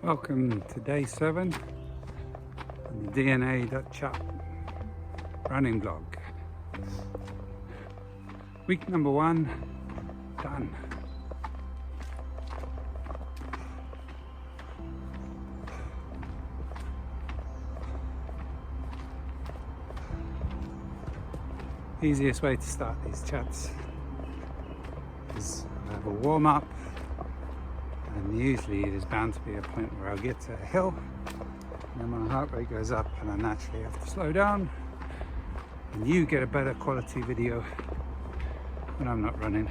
Welcome to day 7 on the DNA-CHAP running blog. Week number 1 done. Easiest way to start these chats is I have a warm up, and usually there's bound to be a point where I'll get to a hill and then my heart rate goes up and I naturally have to slow down, and you get a better quality video when I'm not running.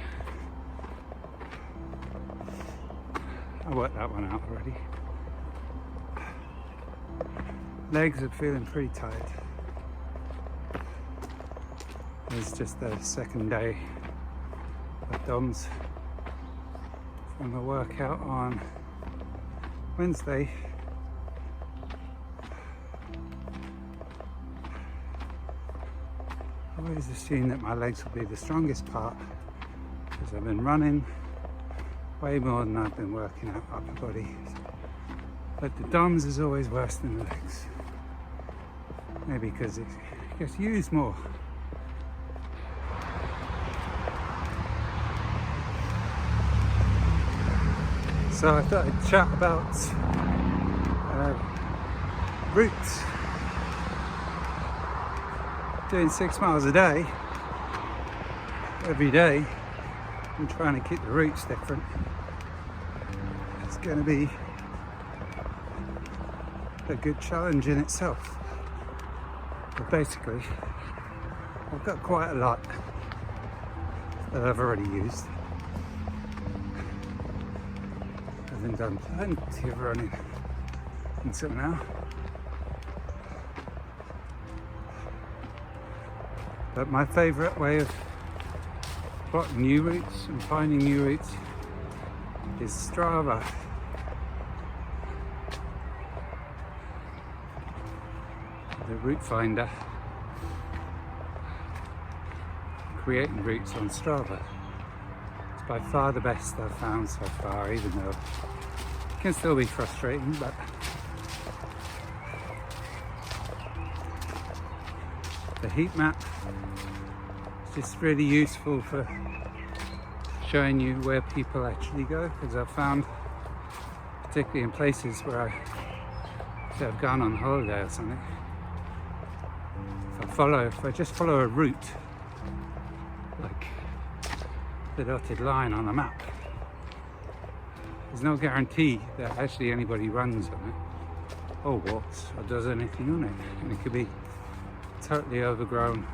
I worked that one out already. Legs are feeling pretty tired. It's just the second day of DOMS from a workout on Wednesday. I always assume that my legs will be the strongest part because I've been running way more than I've been working out upper body. But the DOMS is always worse than the legs. Maybe because it gets used more. So I thought I'd chat about routes. Doing 6 miles a day, every day, and trying to keep the routes different. It's going to be a good challenge in itself. But basically, I've got quite a lot that I've already used. I've done plenty of running until now, but my favourite way of plotting new routes and finding new routes is Strava. The route finder, creating routes on Strava. It's by far the best I've found so far, even though it can still be frustrating, but the heat map is just really useful for showing you where people actually go, because I've found, particularly in places where I've gone on holiday or something, if I just follow a route, like the dotted line on a map, there's no guarantee that actually anybody runs on it or walks or does anything on it, and it could be totally overgrown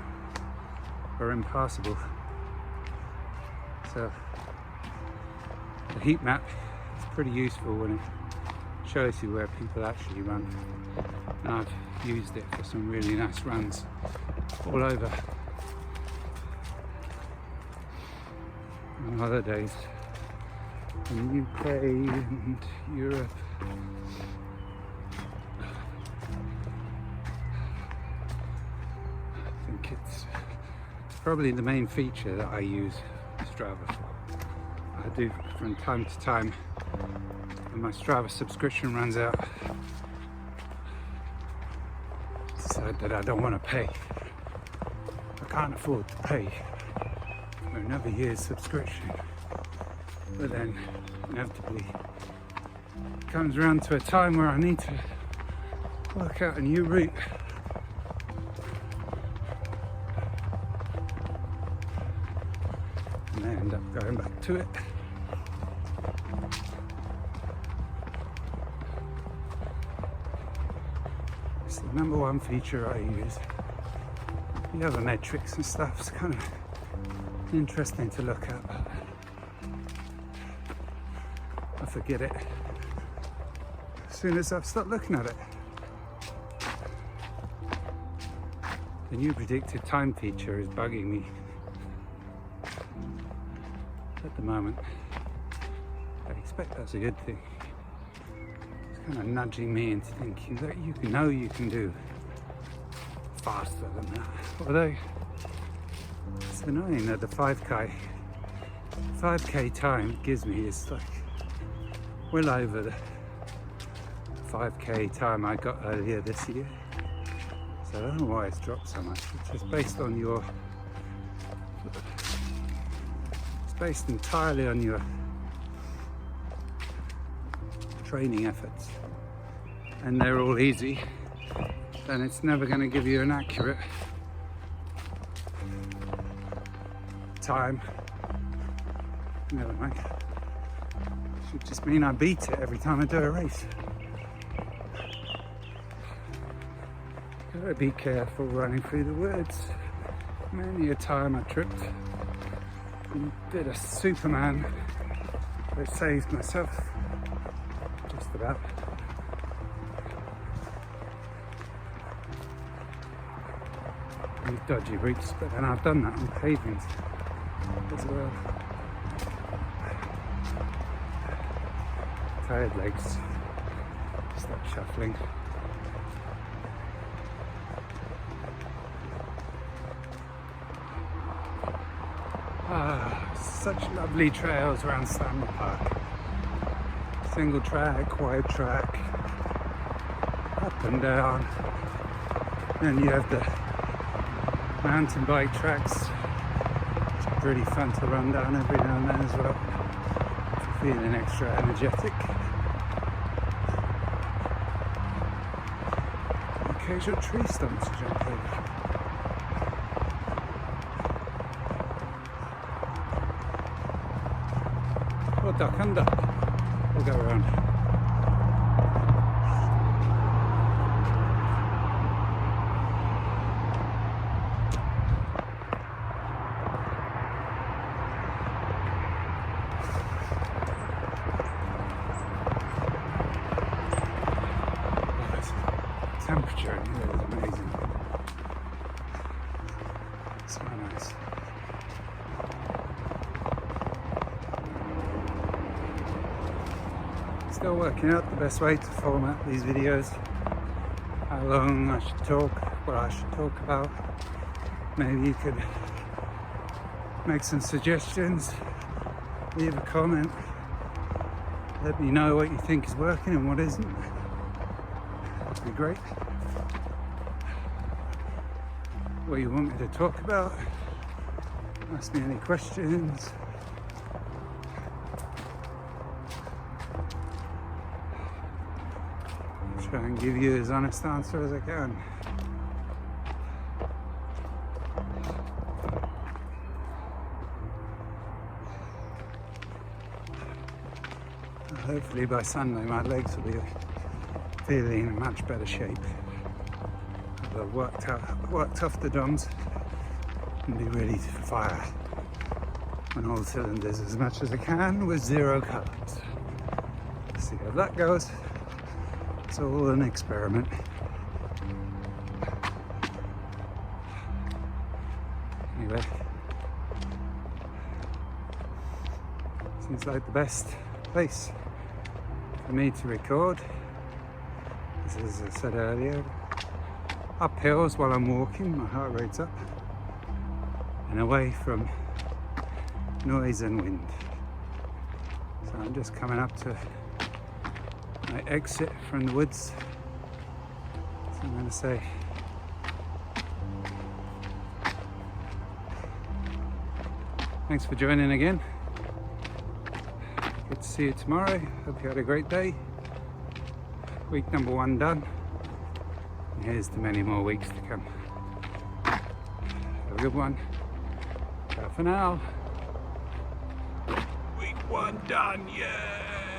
or impassable. So the heat map is pretty useful when it shows you where people actually run, and I've used it for some really nice runs all over on holidays in UK and Europe. I think it's probably the main feature that I use Strava for. I do from time to time, when my Strava subscription runs out, decide that I don't want to pay. I can't afford to pay for another year's subscription. But then inevitably it comes around to a time where I need to work out a new route. And I end up going back to it. It's the number one feature I use. The other metrics and stuff is kind of interesting to look at, but I forget it as soon as I've stopped looking at it. The new predictive time feature is bugging me at the moment. I expect that's a good thing. It's kind of nudging me into thinking that you can do faster than that. Although it's annoying that the 5k time it gives me is like well over 5k time I got earlier this year. So I don't know why it's dropped so much. It's just based on your, it's based entirely on your training efforts, and they're all easy, then it's never going to give you an accurate time. Never mind. Should just mean I beat it every time I do a race. Gotta be careful running through the woods. Many a time I tripped and did a Superman that saved myself. Just about. These dodgy routes, but then I've done that on pavement as well. Tired legs. Stop shuffling. Such lovely trails around Stanley Park. Single track, wide track, up and down. Then you have the mountain bike tracks, which are pretty fun to run down every now and then as well, if you're feeling extra energetic. Occasional tree stumps to jump over. Or duck under. We'll go around. Temperature in here is amazing. So nice. Still working out the best way to format these videos. How long I should talk, what I should talk about. Maybe you could make some suggestions, leave a comment, let me know what you think is working and what isn't. That'd be great. What you want me to talk about, ask me any questions. Try and give you as honest answer as I can. Hopefully by Sunday my legs will be feeling in much better shape. I've worked off the DOMs and be ready to fire on all cylinders as much as I can with 0 carbs. See how that goes. It's all an experiment. Anyway, seems like the best place for me to record. As I said earlier, up hills while I'm walking, my heart rate's up, and away from noise and wind. So I'm just coming up to my exit from the woods. So I'm going to say thanks for joining again. Good to see you tomorrow. Hope you had a great day. Week number 1 done. And here's to many more weeks to come. Have a good one. Ciao for now. Week 1 done, yeah!